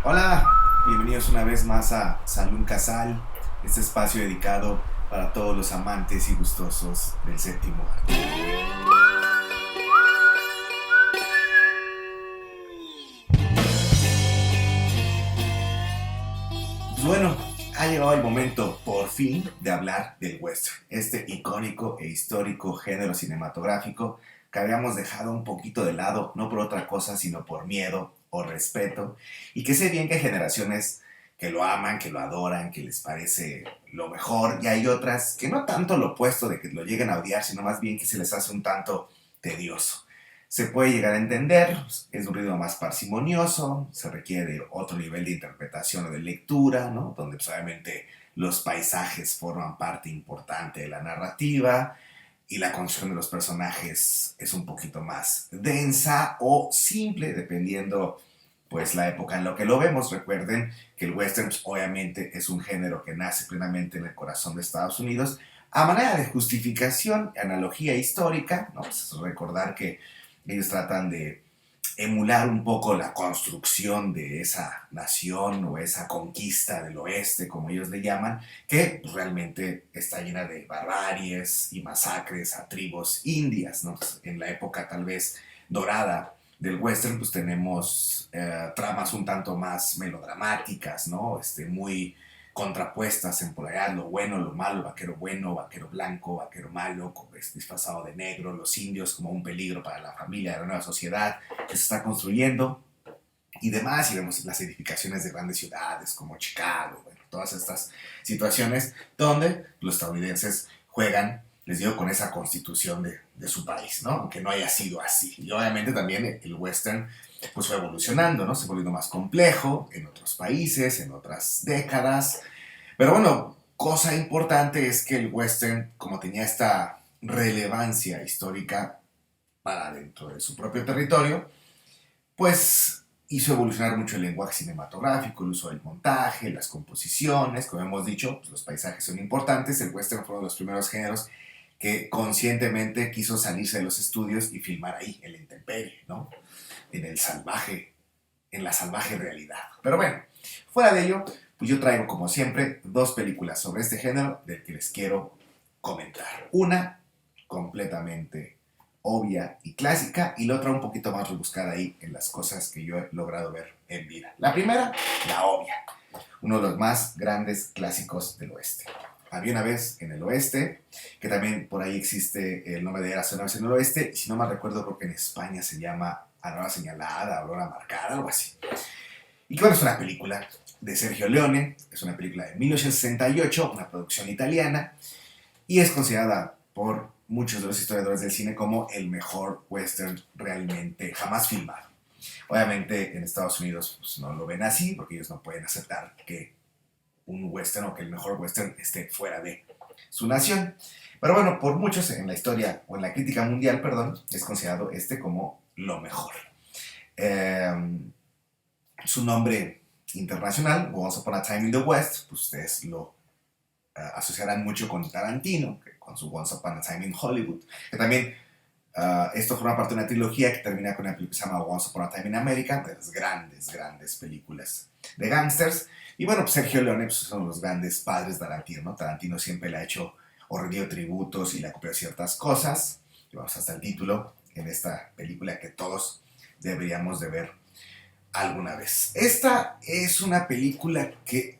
Hola, bienvenidos una vez más a Salón Casal, este espacio dedicado para todos los amantes y gustosos del séptimo arte. Pues bueno, ha llegado el momento, por fin, de hablar del western, este icónico e histórico género cinematográfico que habíamos dejado un poquito de lado, no por otra cosa, sino por miedo o respeto, y que sé bien que hay generaciones que lo aman, que lo adoran, que les parece lo mejor, y hay otras que no tanto lo opuesto de que lo lleguen a odiar, sino más bien que se les hace un tanto tedioso. Se puede llegar a entender, es un ritmo más parsimonioso, se requiere de otro nivel de interpretación o de lectura, ¿no? Donde pues, obviamente los paisajes forman parte importante de la narrativa y la construcción de los personajes es un poquito más densa o simple, dependiendo pues la época en la que lo vemos. Recuerden que el western pues, obviamente es un género que nace plenamente en el corazón de Estados Unidos a manera de justificación, analogía histórica, ¿no? Pues recordar que ellos tratan de emular un poco la construcción de esa nación o esa conquista del oeste, como ellos le llaman, que pues, realmente está llena de barbaries y masacres a tribus indias, ¿no? Pues, en la época tal vez dorada del western, pues tenemos tramas un tanto más melodramáticas, ¿no? Muy contrapuestas en polaridad, lo bueno, vaquero blanco, vaquero malo, disfrazado de negro, los indios como un peligro para la familia, la nueva sociedad que se está construyendo y demás, y vemos las edificaciones de grandes ciudades como Chicago, bueno, todas estas situaciones donde los estadounidenses juegan, les digo, con esa constitución de su país, ¿no? Aunque no haya sido así. Y obviamente también el western pues fue evolucionando, ¿no? Se volviendo más complejo en otros países, en otras décadas. Pero bueno, cosa importante es que el western, como tenía esta relevancia histórica para dentro de su propio territorio, pues hizo evolucionar mucho el lenguaje cinematográfico, el uso del montaje, las composiciones, como hemos dicho, pues los paisajes son importantes, el western fue uno de los primeros géneros que conscientemente quiso salirse de los estudios y filmar ahí, en la intemperie, ¿no? En el salvaje, en la salvaje realidad. Pero bueno, fuera de ello, pues yo traigo como siempre dos películas sobre este género del que les quiero comentar. Una completamente obvia y clásica y la otra un poquito más rebuscada ahí en las cosas que yo he logrado ver en vida. La primera, la obvia, uno de los más grandes clásicos del oeste. Había una vez en el oeste, que también por ahí existe el nombre de Érase una vez en el oeste, y si no me recuerdo creo que en España se llama Aurora Señalada, Aurora Marcada, algo así. Y que bueno, es una película de Sergio Leone, es una película de 1968, una producción italiana, y es considerada por muchos de los historiadores del cine como el mejor western realmente jamás filmado. Obviamente en Estados Unidos pues, no lo ven así, porque ellos no pueden aceptar que un western o que el mejor western esté fuera de su nación. Pero bueno, por muchos en la historia o en la crítica mundial, perdón, es considerado como lo mejor. Eh, Su nombre internacional, Once Upon a Time in the West, pues ustedes lo asociarán mucho con Tarantino, con su Once Upon a Time in Hollywood, que también esto forma parte de una trilogía que termina con una película que se llama Once Upon a Time in America, de las grandes, grandes películas de gangsters. Y bueno, pues Sergio Leone pues, son los grandes padres de Tarantino, ¿no? Tarantino siempre le ha hecho o rendido tributos y le ha copiado ciertas cosas. Y vamos hasta el título en esta película que todos deberíamos de ver alguna vez. Esta es una película que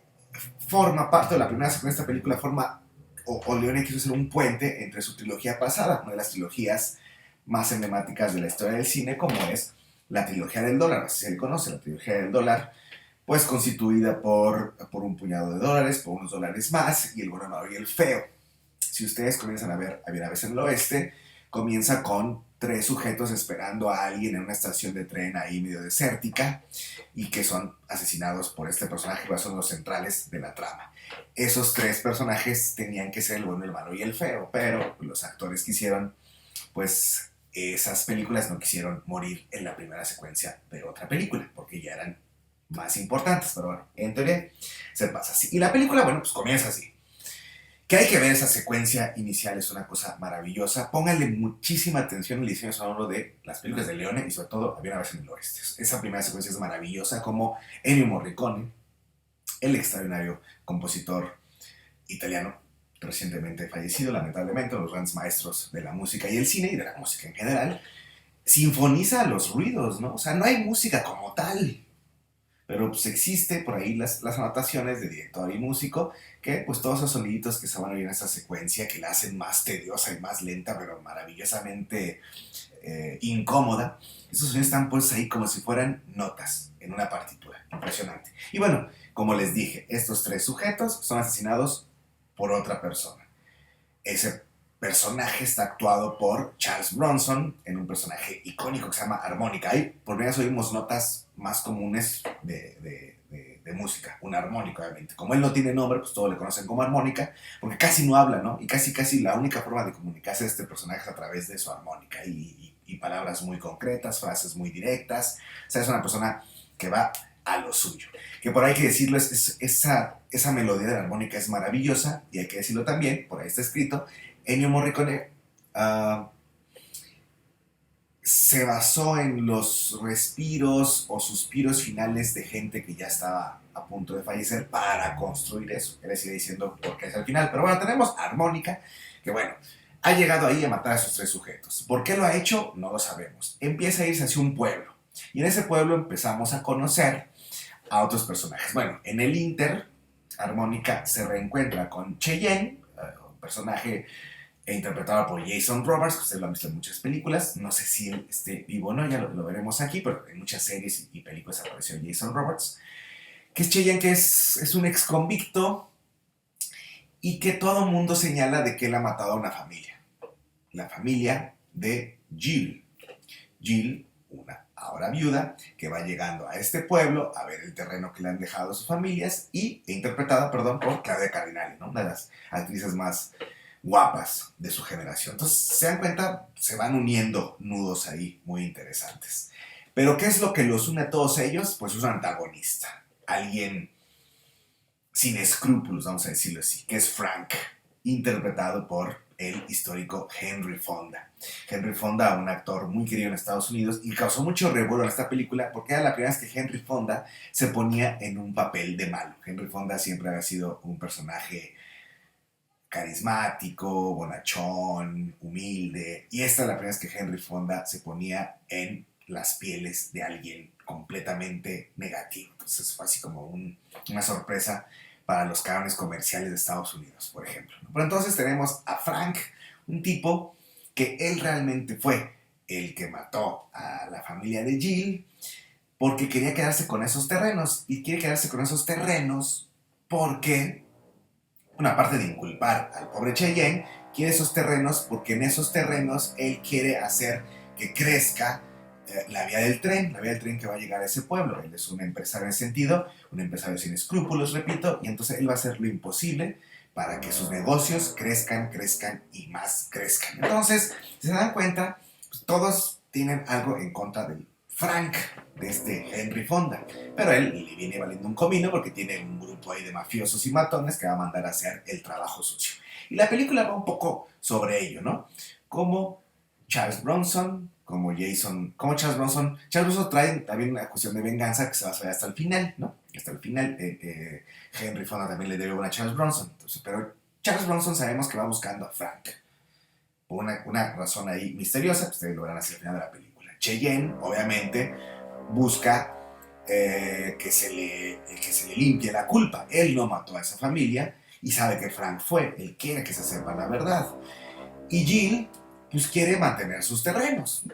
forma parte de la primera secuencia de esta película, o Leone quiso hacer un puente entre su trilogía pasada, una de las trilogías más emblemáticas de la historia del cine, como es la trilogía del dólar, así se le conoce, la trilogía del dólar, pues constituida por un puñado de dólares, por unos dólares más, y el bueno, el malo y el feo. Si ustedes comienzan a ver Había una vez en el oeste, comienza con tres sujetos esperando a alguien en una estación de tren ahí medio desértica y que son asesinados por este personaje que son los centrales de la trama. Esos tres personajes tenían que ser el bueno, el malo y el feo, pero los actores quisieron, pues esas películas no quisieron morir en la primera secuencia de otra película, porque ya eran más importantes, pero bueno, en teoría se pasa así. Y la película, bueno, pues comienza así. Que hay que ver esa secuencia inicial, es una cosa maravillosa. Pónganle muchísima atención al diseño sonoro de las películas de Leone y sobre todo Había una vez en el oeste. Esa primera secuencia es maravillosa, como Ennio Morricone, el extraordinario compositor italiano, recientemente fallecido, lamentablemente, los grandes maestros de la música y el cine y de la música en general, sinfoniza los ruidos, ¿no? O sea, no hay música como tal, pero pues existe por ahí las anotaciones de director y músico, que pues todos esos soniditos que se van a oír en esa secuencia, que la hacen más tediosa y más lenta, pero maravillosamente incómoda, esos sonidos están pues ahí como si fueran notas en una partitura, impresionante. Y bueno, como les dije, estos tres sujetos son asesinados por otra persona. Ese personaje está actuado por Charles Bronson, en un personaje icónico que se llama armónica. Ahí por primera vez oímos notas más comunes de música, una armónica obviamente. Como él no tiene nombre, pues todos le conocen como armónica, porque casi no habla, ¿no? Y casi la única forma de comunicarse de este personaje es a través de su armónica y palabras muy concretas, frases muy directas. O sea, es una persona que va a lo suyo. Que por ahí hay que decirlo, esa melodía de la armónica es maravillosa, y hay que decirlo también, por ahí está escrito, Ennio Morricone se basó en los respiros o suspiros finales de gente que ya estaba a punto de fallecer para construir eso. Él sigue diciendo porque es el final. Pero bueno, tenemos a Armónica, que bueno, ha llegado ahí a matar a esos tres sujetos. ¿Por qué lo ha hecho? No lo sabemos. Empieza a irse hacia un pueblo. Y en ese pueblo empezamos a conocer a otros personajes. Bueno, en el Inter, Armónica se reencuentra con Cheyenne, un personaje interpretado por Jason Roberts, que ustedes lo han visto en muchas películas. No sé si él esté vivo o no, ya lo veremos aquí, pero en muchas series y películas apareció Jason Roberts. Que es Cheyenne, que es un ex convicto y que todo el mundo señala de que él ha matado a una familia. La familia de Jill. Jill, una ahora viuda, que va llegando a este pueblo a ver el terreno que le han dejado a sus familias y interpretada, perdón, por Claudia Cardinale, ¿no? Una de las actrices más guapas de su generación. Entonces, se dan cuenta, se van uniendo nudos ahí muy interesantes. Pero, ¿qué es lo que los une a todos ellos? Pues un antagonista. Alguien sin escrúpulos, vamos a decirlo así, que es Frank, interpretado por el histórico Henry Fonda. Henry Fonda, un actor muy querido en Estados Unidos, y causó mucho revuelo en esta película porque era la primera vez que Henry Fonda se ponía en un papel de malo. Henry Fonda siempre había sido un personaje carismático, bonachón, humilde, y esta es la primera vez que Henry Fonda se ponía en las pieles de alguien completamente negativo. Entonces fue así como una sorpresa para los cánones comerciales de Estados Unidos, por ejemplo. Pero entonces tenemos a Frank, un tipo que él realmente fue el que mató a la familia de Jill porque quería quedarse con esos terrenos, y quiere quedarse con esos terrenos porque, una parte de inculpar al pobre Cheyenne, quiere esos terrenos porque en esos terrenos él quiere hacer que crezca la vía del tren que va a llegar a ese pueblo. Él es un empresario en ese sentido, un empresario sin escrúpulos, repito, y entonces él va a hacer lo imposible para que sus negocios crezcan y más crezcan. Entonces, si se dan cuenta, pues, todos tienen algo en contra del Frank, de este Henry Fonda, pero él le viene valiendo un comino porque tiene un grupo ahí de mafiosos y matones que va a mandar a hacer el trabajo sucio. Y la película va un poco sobre ello, ¿no? Como Charles Bronson, Charles Bronson trae también una cuestión de venganza que se va a hacer hasta el final, ¿no? Hasta el final, Henry Fonda también le debe una a Charles Bronson, entonces, pero Charles Bronson sabemos que va buscando a Frank, por una razón ahí misteriosa, que ustedes lo verán hacia el final de la película. Cheyenne, obviamente, busca que se le limpie la culpa. Él no mató a esa familia y sabe que Frank fue. Él quiere que se sepa la verdad. Y Jill, pues quiere mantener sus terrenos.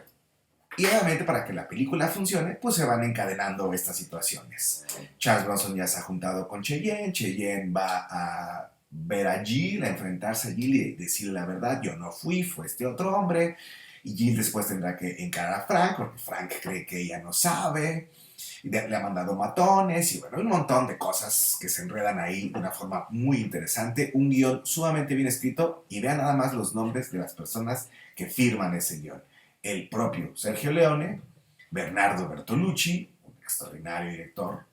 Y obviamente para que la película funcione, pues se van encadenando estas situaciones. Charles Bronson ya se ha juntado con Cheyenne. Cheyenne va a ver a Jill, a enfrentarse a Jill y decirle la verdad: yo no fui, fue este otro hombre. Y Jill después tendrá que encarar a Frank, porque Frank cree que ella no sabe. Y le ha mandado matones y bueno, un montón de cosas que se enredan ahí de una forma muy interesante. Un guión sumamente bien escrito, y vean nada más los nombres de las personas que firman ese guión. El propio Sergio Leone, Bernardo Bertolucci, un extraordinario director,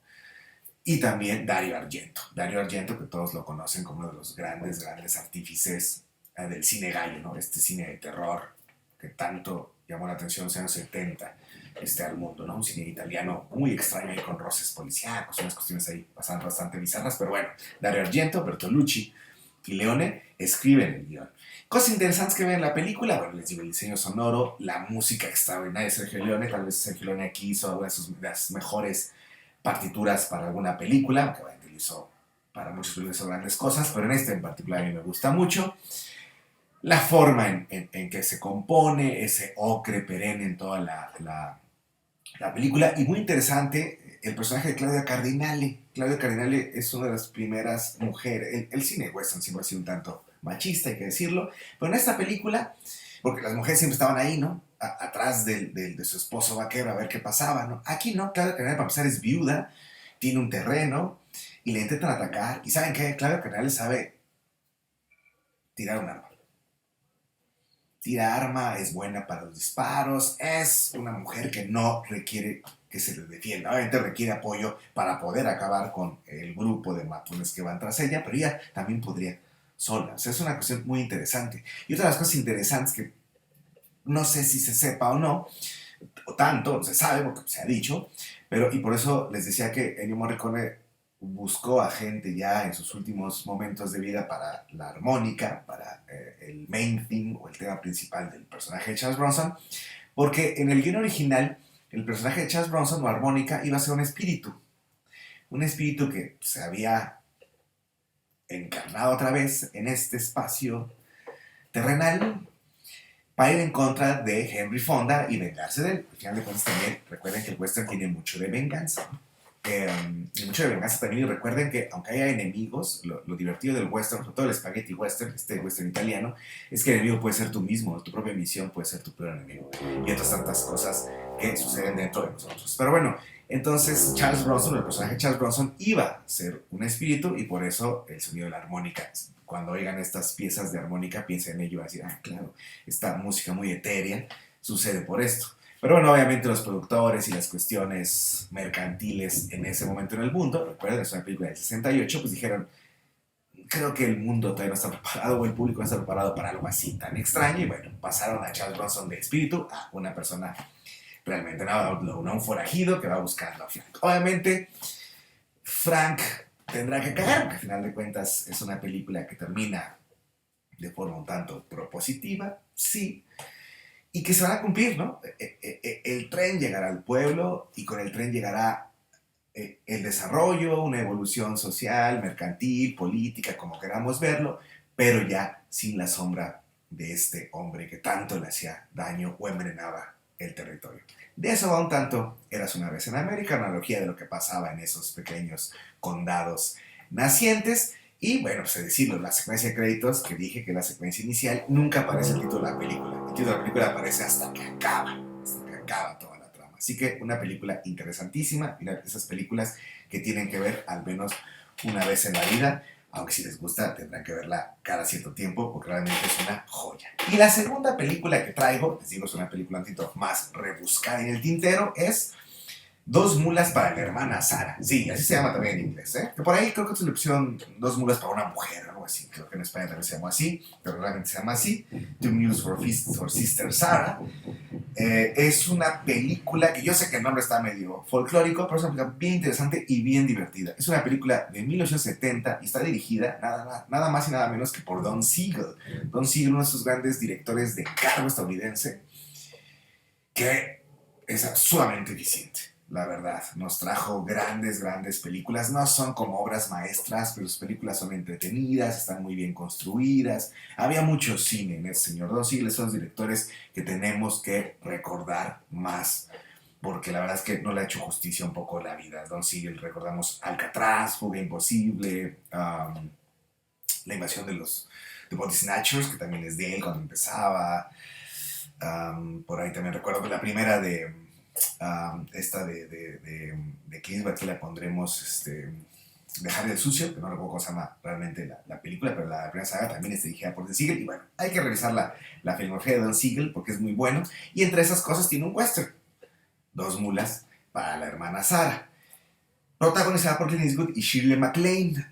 Y también Dario Argento. Dario Argento, que todos lo conocen como uno de los grandes, grandes artífices del cine gallo, ¿no? Este cine de terror que tanto llamó la atención en los años 70 al mundo, ¿no? Un cine italiano muy extraño ahí con roces policíacos, unas cuestiones ahí bastante bizarras, pero bueno, Dario Argento, Bertolucci y Leone escriben el guión. Cosas interesantes que ven en la película, bueno, les digo, el diseño sonoro, la música extraordinaria de Sergio Leone, tal vez Sergio Leone aquí hizo una de las mejores partituras para alguna película, aunque bueno, él hizo para muchos películas hizo grandes cosas, pero en este en particular a mí me gusta mucho. La forma en que se compone, ese ocre perenne en toda la película, y muy interesante el personaje de Claudia Cardinale. Claudia Cardinale es una de las primeras mujeres, el cine western siempre ha sido un tanto machista, hay que decirlo, pero en esta película, porque las mujeres siempre estaban ahí, ¿no? Atrás de su esposo vaquero a ver qué pasaba, ¿no? Aquí no, Claudia Cardinale para empezar es viuda, tiene un terreno y le intentan atacar, y ¿saben qué? Claudia Cardinale sabe tirar un arma. Tira arma, es buena para los disparos, es una mujer que no requiere que se le defienda, obviamente requiere apoyo para poder acabar con el grupo de matones que van tras ella, pero ella también podría sola, o sea, es una cuestión muy interesante. Y otra de las cosas interesantes que no sé si se sepa o no, o tanto, no se sabe porque se ha dicho, pero y por eso les decía que Ennio Morricone buscó a gente ya en sus últimos momentos de vida para la armónica, para el main theme o el tema principal del personaje de Charles Bronson, porque en el guion original el personaje de Charles Bronson o armónica iba a ser un espíritu que se había encarnado otra vez en este espacio terrenal para ir en contra de Henry Fonda y vengarse de él. Al final de cuentas también recuerden que el western tiene mucho de venganza. Y mucho de venganza también. Y recuerden que aunque haya enemigos, lo divertido del western, sobre todo el spaghetti western, este western italiano, es que el enemigo puede ser tú mismo, tu propia misión puede ser tu peor enemigo. Y otras tantas cosas que suceden dentro de nosotros. Pero bueno, entonces Charles Bronson, el personaje de Charles Bronson, iba a ser un espíritu y por eso el sonido de la armónica. Cuando oigan estas piezas de armónica, piensen en ello y van a decir, ah, claro, esta música muy etérea sucede por esto. Pero bueno, obviamente los productores y las cuestiones mercantiles en ese momento en el mundo, recuerden, es una película del 68, pues dijeron, creo que el mundo todavía no está preparado, o el público no está preparado para algo así tan extraño, y bueno, pasaron a Charles Bronson de espíritu a una persona realmente un forajido que va buscando a Frank. Obviamente, Frank tendrá que cagar, porque al final de cuentas es una película que termina de forma un tanto propositiva, sí, y que se van a cumplir, ¿no? El tren llegará al pueblo y con el tren llegará el desarrollo, una evolución social, mercantil, política, como queramos verlo, pero ya sin la sombra de este hombre que tanto le hacía daño o envenenaba el territorio. De eso va un tanto Eras una vez en América, una analogía de lo que pasaba en esos pequeños condados nacientes. Y bueno, pues decirlo, la secuencia de créditos, que dije que la secuencia inicial, nunca aparece el título de la película. El título de la película aparece hasta que acaba toda la trama. Así que una película interesantísima, una de esas películas que tienen que ver al menos una vez en la vida, aunque si les gusta tendrán que verla cada cierto tiempo porque realmente es una joya. Y la segunda película que traigo, les digo, es una película un poquito más rebuscada en el tintero, es Dos mulas para la hermana Sara. Sí, así se llama también en inglés, ¿eh? Que por ahí creo que es una opción Dos mulas para una mujer, algo así. Creo que en España también se llama así, pero realmente se llama así. Two Mules for Sister Sarah. Es una película que yo sé que el nombre está medio folclórico, pero es una película bien interesante y bien divertida. Es una película de 1870 y está dirigida nada más y nada menos que por Don Siegel. Don Siegel, uno de sus grandes directores de encargo estadounidense, que es sumamente eficiente. La verdad, nos trajo grandes películas. No son como obras maestras, pero sus películas son entretenidas, están muy bien construidas. Había mucho cine en ese señor Don Siegel. Son los directores que tenemos que recordar más, porque la verdad es que no le ha hecho justicia un poco la vida. Don Siegel, recordamos Alcatraz, Fuga Imposible, La invasión de los Body Snatchers, que también es de él cuando empezaba. Por ahí también recuerdo que la primera de esta de Clint Eastwood, aquí la pondremos Dejar el sucio, que no recuerdo cómo se llama realmente la película, pero la primera saga también es dirigida por Don Siegel. Y bueno, hay que revisar la filmografía de Don Siegel porque es muy bueno. Y entre esas cosas tiene un western, Dos mulas para la hermana Sara. protagonizada por Clint Eastwood y Shirley MacLaine,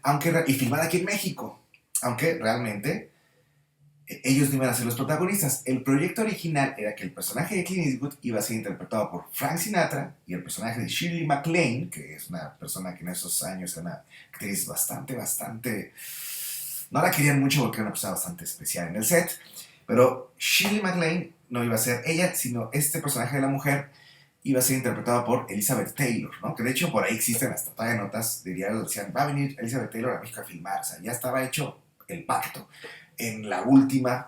y filmada aquí en México, aunque realmente ellos no iban a ser los protagonistas. El proyecto original era que el personaje de Clint Eastwood iba a ser interpretado por Frank Sinatra y el personaje de Shirley MacLaine, que es una persona que en esos años era una actriz bastante... No la querían mucho porque era una persona bastante especial en el set, pero Shirley MacLaine no iba a ser ella, sino este personaje de la mujer iba a ser interpretado por Elizabeth Taylor, ¿no? Que de hecho por ahí existen hasta todavía notas de diarios decían, va a venir Elizabeth Taylor a México a filmar, o sea, ya estaba hecho el pacto. En la última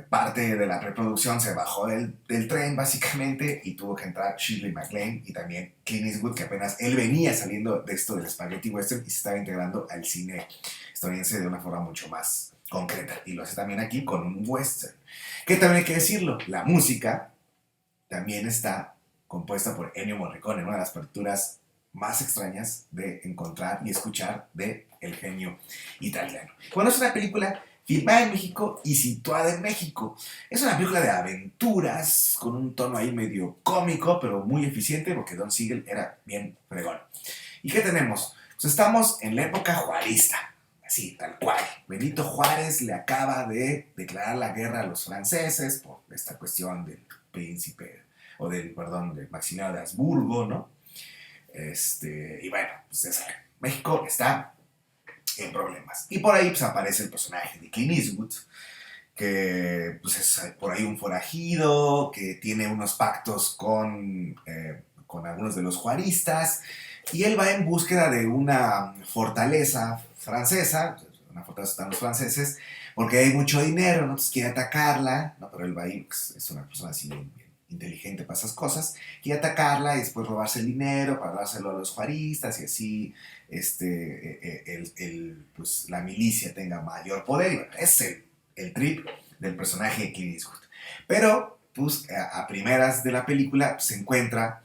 parte de la preproducción se bajó del tren básicamente y tuvo que entrar Shirley MacLaine y también Clint Eastwood, que apenas él venía saliendo de esto del spaghetti western y se estaba integrando al cine estadounidense de una forma mucho más concreta, y lo hace también aquí con un western, que también hay que decirlo, la música también está compuesta por Ennio Morricone, una de las partituras más extrañas de encontrar y escuchar de el genio italiano. Bueno, es una película filmada en México y situada en México. Es una película de aventuras con un tono ahí medio cómico, pero muy eficiente porque Don Siegel era bien fregón. ¿Y qué tenemos? Pues estamos en la época juarista, así, tal cual. Benito Juárez le acaba de declarar la guerra a los franceses por esta cuestión del príncipe, perdón, de Maximiliano de Habsburgo, ¿no? Y bueno, pues ya saben, México está en problemas. Y por ahí pues aparece el personaje de Clint Eastwood, que pues es por ahí un forajido, que tiene unos pactos con algunos de los juaristas, y él va en búsqueda de una fortaleza francesa, una fortaleza de los franceses, porque hay mucho dinero, ¿no? Entonces quiere atacarla, ¿no? Pero él va ahí, pues, es una persona así bien inteligente para esas cosas, quiere atacarla y después robarse el dinero para dárselo a los juaristas y así pues, la milicia tenga mayor poder. Y bueno, es el trip del personaje de Clint Eastwood. Pero, pues, a primeras de la película se encuentra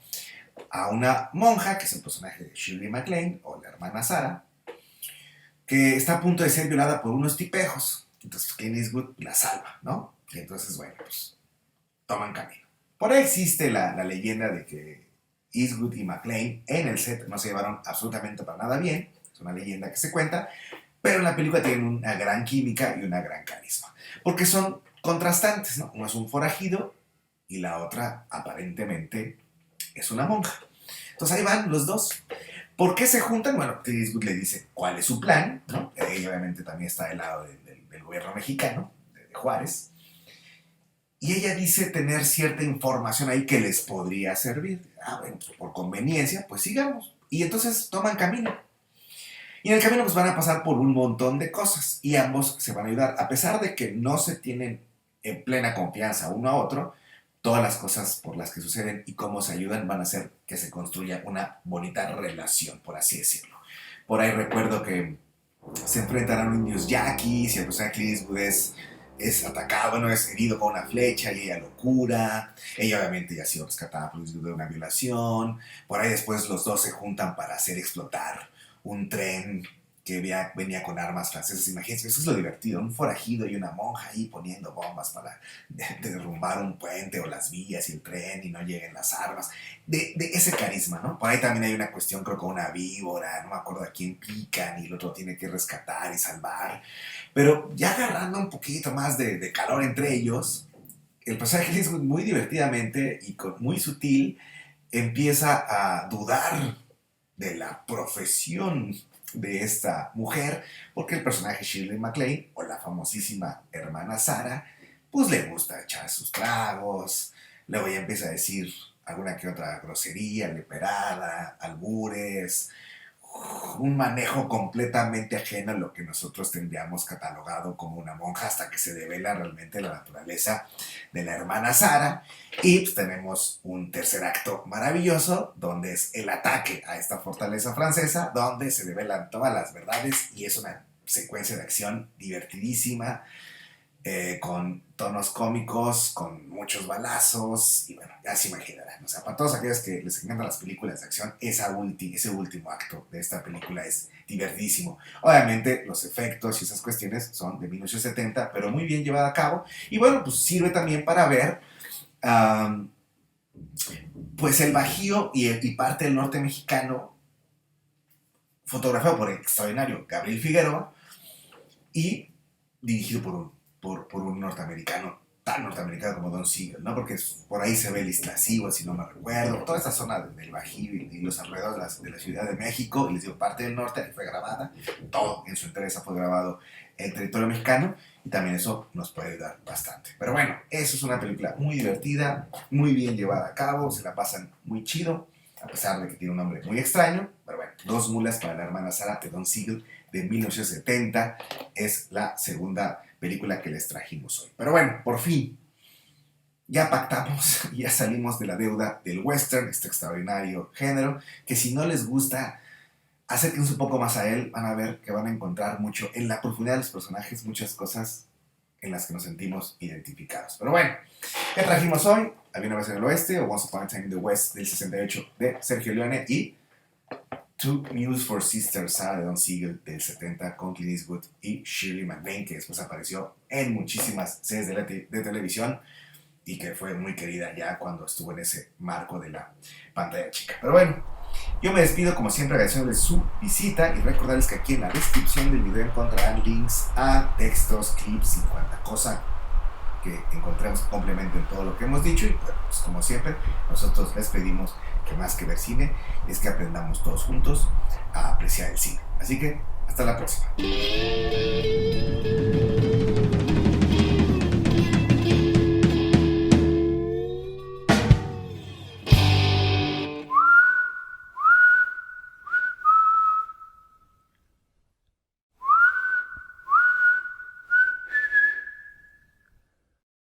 a una monja, que es el personaje de Shirley MacLaine, o la hermana Sara, que está a punto de ser violada por unos tipejos. Entonces Clint Eastwood la salva, ¿no? Y entonces, bueno, pues toman camino. Por ahí existe la leyenda de que Eastwood y MacLaine en el set no se llevaron absolutamente para nada bien. Es una leyenda que se cuenta, pero en la película tienen una gran química y una gran carisma. Porque son contrastantes, ¿no? Uno es un forajido y la otra aparentemente es una monja. Entonces ahí van los dos. ¿Por qué se juntan? Bueno, Eastwood le dice cuál es su plan, ¿no? Ella obviamente también está del lado del gobierno mexicano, de Juárez. Y ella dice tener cierta información ahí que les podría servir. Ah, bueno, pues por conveniencia, pues sigamos. Y entonces toman camino. Y en el camino pues van a pasar por un montón de cosas y ambos se van a ayudar. A pesar de que no se tienen en plena confianza uno a otro, todas las cosas por las que suceden y cómo se ayudan van a hacer que se construya una bonita relación, por así decirlo. Por ahí recuerdo que se enfrentan a unos indios yaquis y el personaje Clint Eastwood es atacado, bueno, es herido con una flecha y ella lo cura. Ella obviamente ya ha sido rescatada por de una violación. Por ahí después los dos se juntan para hacer explotar un tren que venía con armas francesas. Imagínense, eso es lo divertido, un forajido y una monja ahí poniendo bombas para derrumbar un puente o las vías y el tren y no lleguen las armas. De ese carisma, ¿no? Por ahí también hay una cuestión, creo, con una víbora, no me acuerdo a quién pican y el otro tiene que rescatar y salvar. Pero ya agarrando un poquito más de calor entre ellos, el personaje es muy divertidamente y muy sutil empieza a dudar de la profesión de esta mujer, porque el personaje Shirley MacLaine, o la famosísima hermana Sara, pues le gusta echar sus tragos, luego ya empieza a decir alguna que otra grosería, leperada, albures, un manejo completamente ajeno a lo que nosotros tendríamos catalogado como una monja, hasta que se devela realmente la naturaleza de la hermana Sara. Y pues tenemos un tercer acto maravilloso, donde es el ataque a esta fortaleza francesa, donde se develan todas las verdades y es una secuencia de acción divertidísima, con tonos cómicos, con muchos balazos, y bueno, ya se imaginarán. O sea, para todos aquellos que les encantan las películas de acción, ese último acto de esta película es divertidísimo. Obviamente, los efectos y esas cuestiones son de 1970, pero muy bien llevada a cabo. Y bueno, pues sirve también para ver pues el Bajío y parte del norte mexicano fotografiado por el extraordinario Gabriel Figueroa y dirigido por un norteamericano, tan norteamericano como Don Siegel, ¿no? Porque por ahí se ve el Iztaccíhuatl, si no me recuerdo, toda esta zona del Bajío y los alrededores de la Ciudad de México, y les digo, parte del norte, ahí fue grabada, todo en su interés fue grabado en territorio mexicano, y también eso nos puede ayudar bastante. Pero bueno, eso es una película muy divertida, muy bien llevada a cabo, se la pasan muy chido, a pesar de que tiene un nombre muy extraño, pero bueno, Dos mulas para la hermana Sara de Don Siegel de 1970 es la segunda película que les trajimos hoy. Pero bueno, por fin, ya pactamos, ya salimos de la deuda del western, este extraordinario género, que si no les gusta, acérquense un poco más a él, van a ver que van a encontrar mucho en la profundidad de los personajes, muchas cosas en las que nos sentimos identificados. Pero bueno, ¿qué trajimos hoy? Había una vez en el oeste, o Once Upon a Time in the West del 68 de Sergio Leone, y Two Mules for Sisters, Sarah de Don Siegel del 70 con Clint Eastwood y Shirley MacLaine, que después apareció en muchísimas series de televisión y que fue muy querida ya cuando estuvo en ese marco de la pantalla chica. Pero bueno, yo me despido como siempre agradeciéndoles su visita y recordarles que aquí en la descripción del video encontrarán links a textos, clips y cuanta cosa que encontremos que complementen todo lo que hemos dicho. Y bueno, pues como siempre, nosotros les pedimos que más que ver cine es que aprendamos todos juntos a apreciar el cine. Así que hasta la próxima.